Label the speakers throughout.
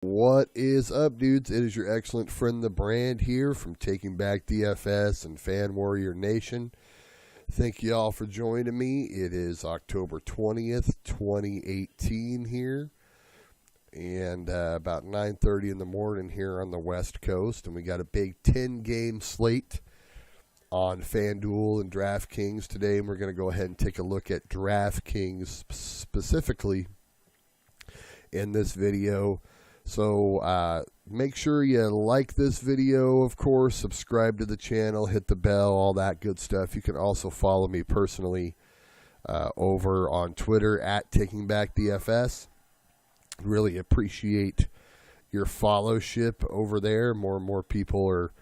Speaker 1: What is up, dudes? It is your excellent friend, the Brand, here from Taking Back DFS and Fan Warrior Nation. Thank you all for joining me. It is October 20th, 2018 here, and about 9:30 in the morning here on the West Coast, and we got a big 10-game slate on FanDuel and Draftkings today, and we're going to go ahead and take a look at Draftkings specifically in this video. So make sure you like this video, of course, subscribe to the channel, hit the bell, all that good stuff. You can also follow me personally over on Twitter at TakingBackDFS. Really appreciate your followship over there. More and more people are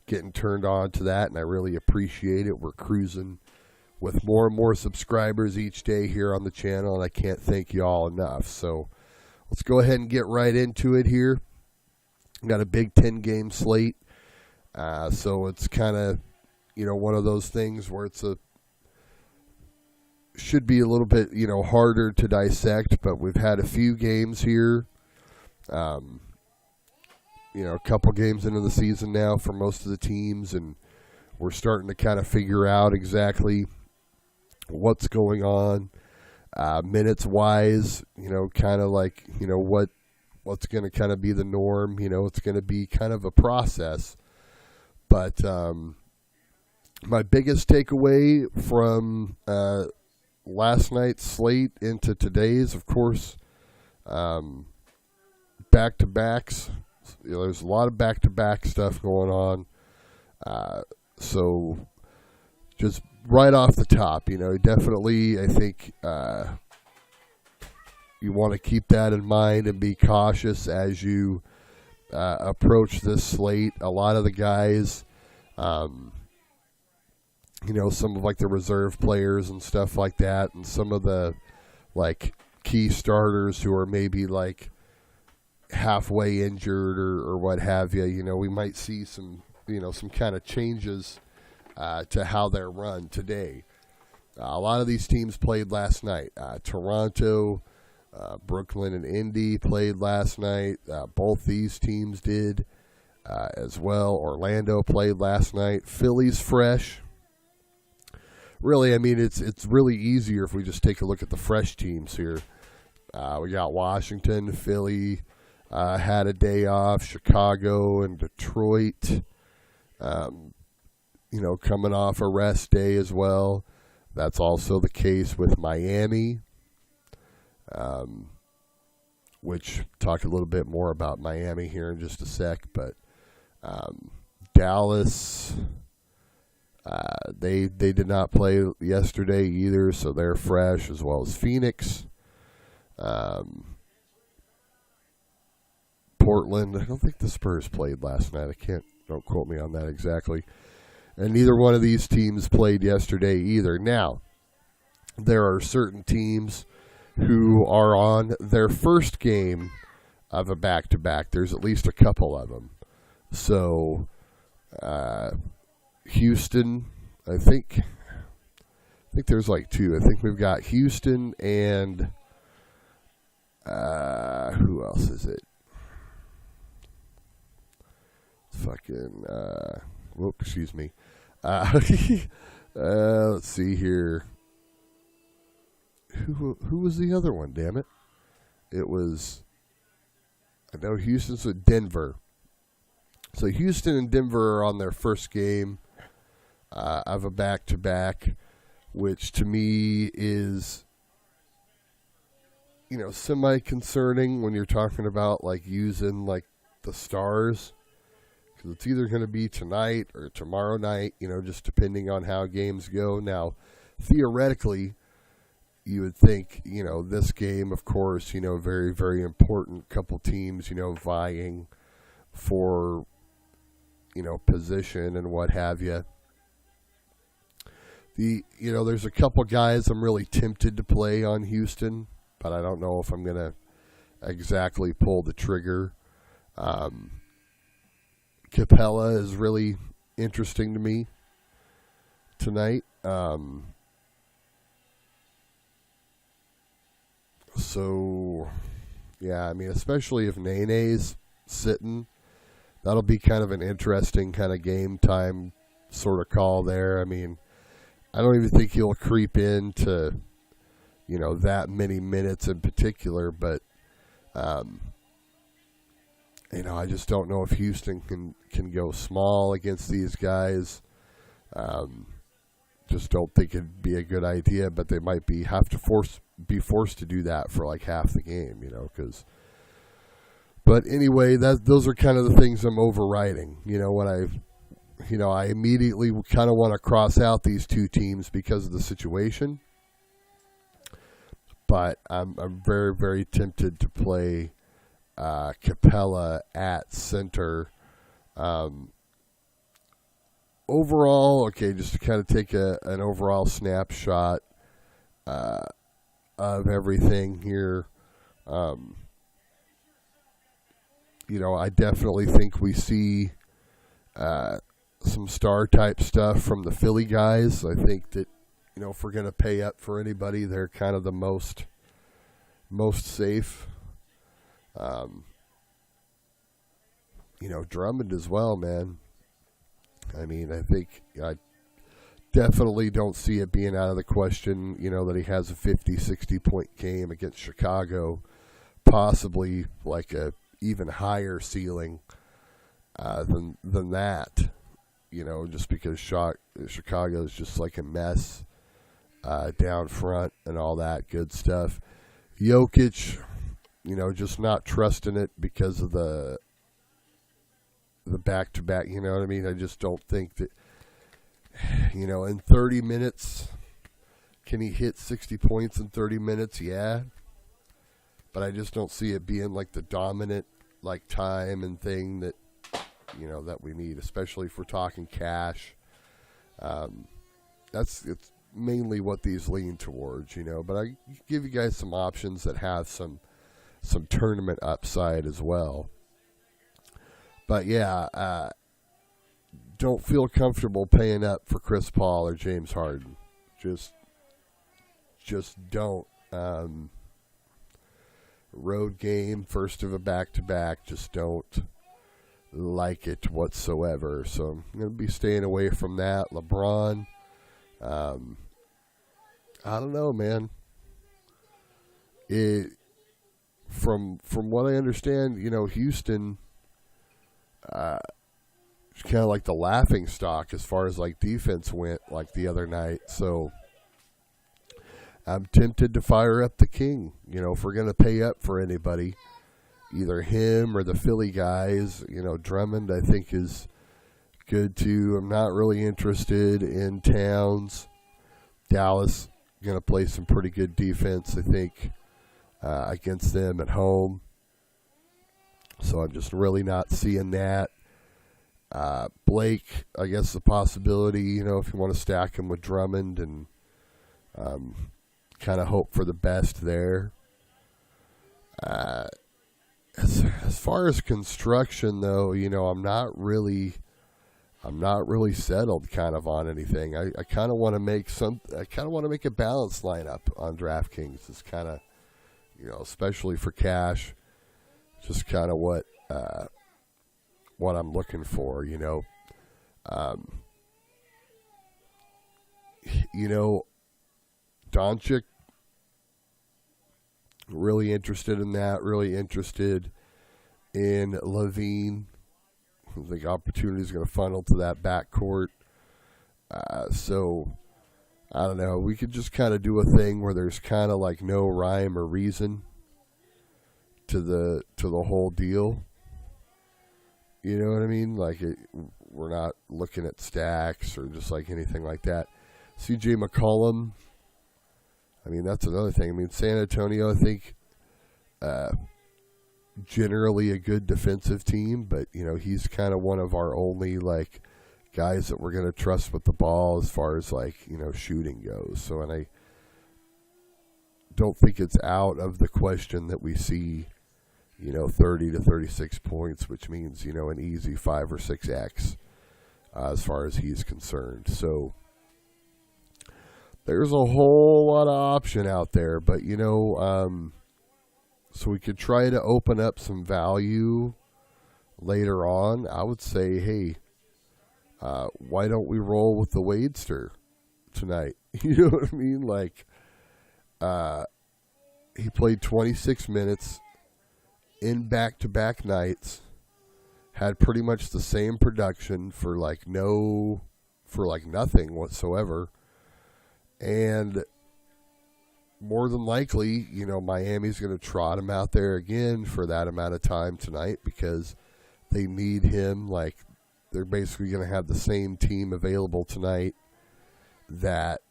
Speaker 1: getting turned on to that, and I really appreciate it. We're cruising with more and more subscribers each day here on the channel, and I can't thank you all enough. So let's go ahead and get right into it here. Got a big 10-game slate, so it's kind of, one of those things where should be a little bit, harder to dissect, but we've had a few games here, a couple games into the season now for most of the teams, and we're starting to kind of figure out exactly what's going on. Minutes wise, kind of like, what's going to kind of be the norm. It's going to be kind of a process. But my biggest takeaway from last night's slate into today's, of course, back-to-backs. There's a lot of back-to-back stuff going on. So just right off the top, definitely I think you want to keep that in mind and be cautious as you approach this slate. A lot of the guys, some of like the reserve players and stuff like that, and some of the like key starters who are maybe like halfway injured or what have you, we might see some kind of changes to how they're run today. A lot of these teams played last night. Toronto, Brooklyn, and Indy played last night. Both these teams did as well. Orlando played last night. Philly's fresh. Really, it's really easier if we just take a look at the fresh teams here. We got Washington, Philly had a day off. Chicago and Detroit, coming off a rest day as well. That's also the case with Miami, which talk a little bit more about Miami here in just a sec. But Dallas, they did not play yesterday either, so they're fresh, as well as Phoenix. Portland, I don't think the Spurs played last night. Don't quote me on that exactly. And neither one of these teams played yesterday either. Now, there are certain teams who are on their first game of a back-to-back. There's at least a couple of them. So, Houston, I think there's like two. I think we've got Houston and who else is it? Excuse me. Let's see here. Who was the other one? Damn it! I know Houston's with Denver. So Houston and Denver are on their first game of a back-to-back, which to me is, semi-concerning when you're talking about like using like the stars. It's either going to be tonight or tomorrow night, just depending on how games go. Now, theoretically, you would think, this game, of course, very, very important. Couple teams, vying for, position and what have you. There's a couple guys I'm really tempted to play on Houston, but I don't know if I'm going to exactly pull the trigger. Capella is really interesting to me tonight. So, Yeah, I mean, especially if Nene's sitting, that'll be kind of an interesting kind of game time sort of call there. I mean, I don't even think he'll creep into, that many minutes in particular, but, I just don't know if Houston can go small against these guys. Just don't think it'd be a good idea, but they might be forced to do that for like half the game, But anyway, those are kind of the things I'm overriding. When I immediately kind of want to cross out these two teams because of the situation, but I'm very, very tempted to play Capella at center. Overall, okay, just to kind of take an overall snapshot of everything here. I definitely think we see some star type stuff from the Philly guys. I think that, if we're going to pay up for anybody, they're kind of the most safe. Drummond as well, man. I mean, I definitely don't see it being out of the question, that he has a 50, 60-point game against Chicago, possibly like a even higher ceiling than that, just because Chicago is just like a mess down front and all that good stuff. Jokic, just not trusting it because of the back-to-back, you know what I mean? I just don't think that, in 30 minutes, can he hit 60 points in 30 minutes? Yeah. But I just don't see it being like the dominant like time and thing that, that we need, especially if we're talking cash. It's mainly what these lean towards, But I give you guys some options that have some tournament upside as well. But yeah, don't feel comfortable paying up for Chris Paul or James Harden. Just don't. Road game, first of a back-to-back, just don't like it whatsoever. So I'm going to be staying away from that. LeBron, I don't know, man. From what I understand, Houston, it's kind of like the laughing stock as far as like defense went, like the other night. So I'm tempted to fire up the King. If we're going to pay up for anybody, either him or the Philly guys, Drummond I think is good too. I'm not really interested in Towns. Dallas going to play some pretty good defense, I think, against them at home. So I'm just really not seeing that. Blake, I guess the possibility, if you want to stack him with Drummond and kind of hope for the best there. As far as construction, though, I'm not really settled kind of on anything. I kind of want to make a balanced lineup on Draftkings. It's kind of, especially for cash, just kind of what I'm looking for, Doncic, really interested in that, really interested in Levine. I think opportunity is going to funnel to that backcourt. So, I don't know. We could just kind of do a thing where there's kind of like no rhyme or reason to the whole deal. You know what I mean? Like we're not looking at stacks or just like anything like that. CJ McCollum, I mean, that's another thing. I mean, San Antonio, I think, generally a good defensive team, but, he's kind of one of our only, like, guys that we're going to trust with the ball as far as, like, shooting goes. So, and I don't think it's out of the question that we see, 30 to 36 points, which means, an easy 5 or 6X as far as he's concerned. So, there's a whole lot of option out there, but, so we could try to open up some value later on. I would say, hey, why don't we roll with the Wadester tonight? You know what I mean? Like, he played 26 minutes in back-to-back nights, had pretty much the same production for nothing whatsoever, and more than likely, Miami's going to trot him out there again for that amount of time tonight because they need him. Like, they're basically going to have the same team available tonight that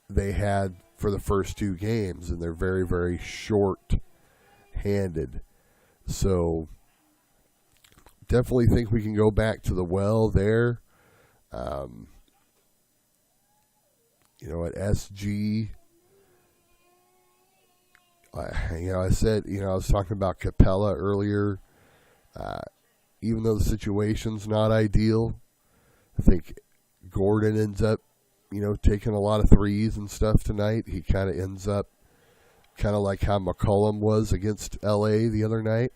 Speaker 1: they had for the first two games, and they're very, very short-handed. So definitely think we can go back to the well there. At SG, I said, I was talking about Capella earlier. Even though the situation's not ideal, I think Gordon ends up, taking a lot of threes and stuff tonight. He kind of ends up kind of like how McCollum was against LA the other night.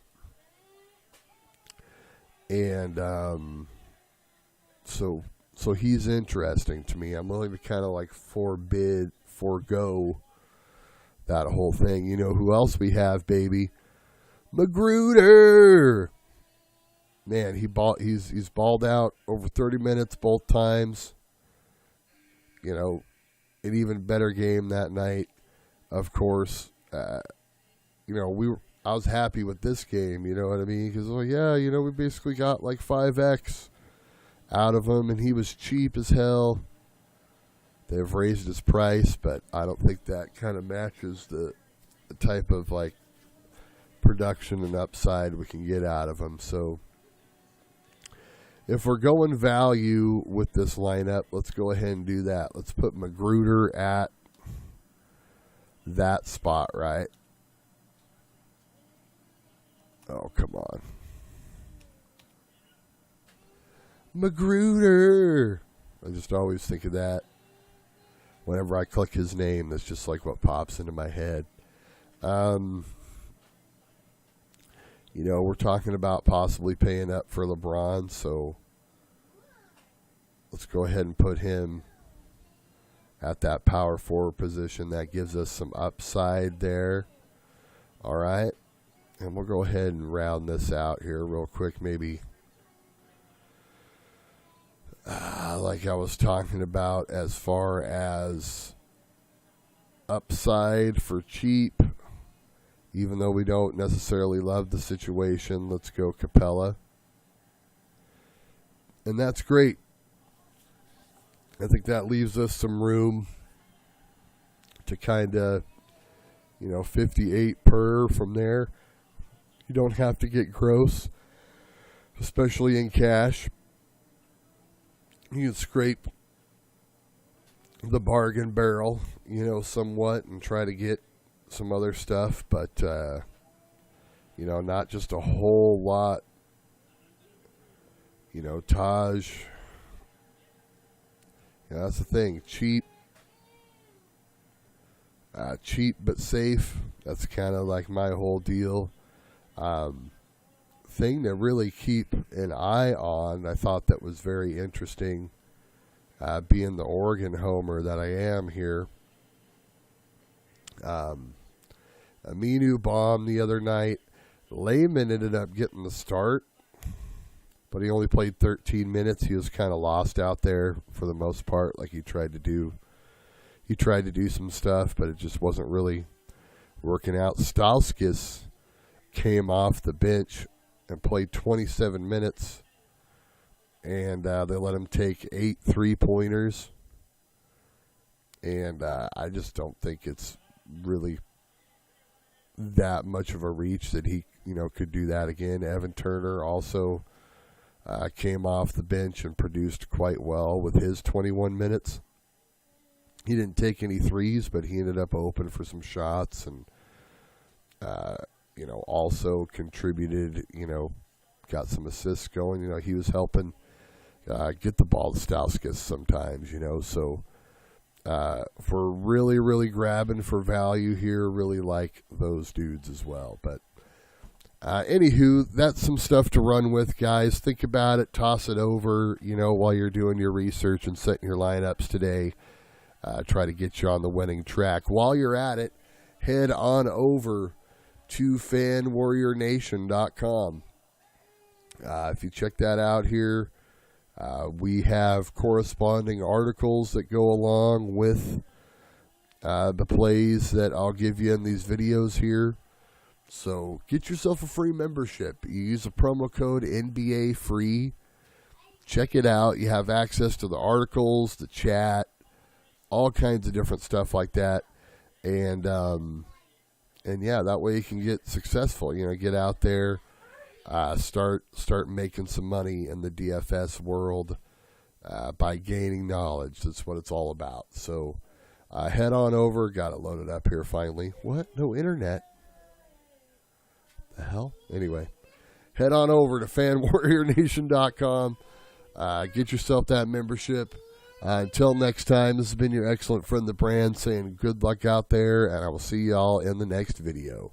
Speaker 1: And so he's interesting to me. I'm willing to kind of like forego that whole thing. You know who else we have, baby? Magruder. Man, he's balled out over 30 minutes both times. An even better game that night. Of course, I was happy with this game. You know what I mean? Because we basically got like 5x out of him, and he was cheap as hell. They've raised his price, but I don't think that kind of matches the type of like production and upside we can get out of him. So if we're going value with this lineup, let's go ahead and do that. Let's put Magruder at that spot, right? Oh, come on. Magruder. I just always think of that. Whenever I click his name, that's just like what pops into my head. We're talking about possibly paying up for LeBron, so let's go ahead and put him at that power forward position. That gives us some upside there. All right. And we'll go ahead and round this out here real quick, maybe. Like I was talking about as far as upside for cheap, even though we don't necessarily love the situation, let's go Capella. And that's great. I think that leaves us some room to kind of, 58 per from there. You don't have to get gross, especially in cash. You can scrape the bargain barrel, somewhat and try to get some other stuff, but, not just a whole lot. Taj, that's the thing. Cheap but safe. That's kind of like my whole deal. Thing to really keep an eye on, I thought that was very interesting, being the Oregon homer that I am here. Aminu bombed the other night. Layman ended up getting the start, but he only played 13 minutes. He was kind of lost out there for the most part. Like he tried to do some stuff, but it just wasn't really working out. Stauskas came off the bench and played 27 minutes, and they let him take 8 3-pointers. And I just don't think it's really that much of a reach that he, could do that again. Evan Turner also came off the bench and produced quite well with his 21 minutes. He didn't take any threes, but he ended up open for some shots and, also contributed, got some assists going. He was helping get the ball to Stauskas sometimes, so If we're really, really grabbing for value here, really like those dudes as well. But anywho, that's some stuff to run with, guys. Think about it, toss it over, while you're doing your research and setting your lineups today. Try to get you on the winning track. While you're at it, head on over to fanwarriornation.com. If you check that out here, we have corresponding articles that go along with the plays that I'll give you in these videos here. So get yourself a free membership. You use the promo code NBA free. Check it out. You have access to the articles, the chat, all kinds of different stuff like that. And yeah, that way you can get successful. Get out there, start making some money in the DFS world by gaining knowledge. That's what it's all about. So head on over. Got it loaded up here finally. What? No internet. The hell? Anyway, head on over to fanwarriornation.com. Get yourself that membership. Until next time, this has been your excellent friend, the brand, saying good luck out there, and I will see y'all in the next video.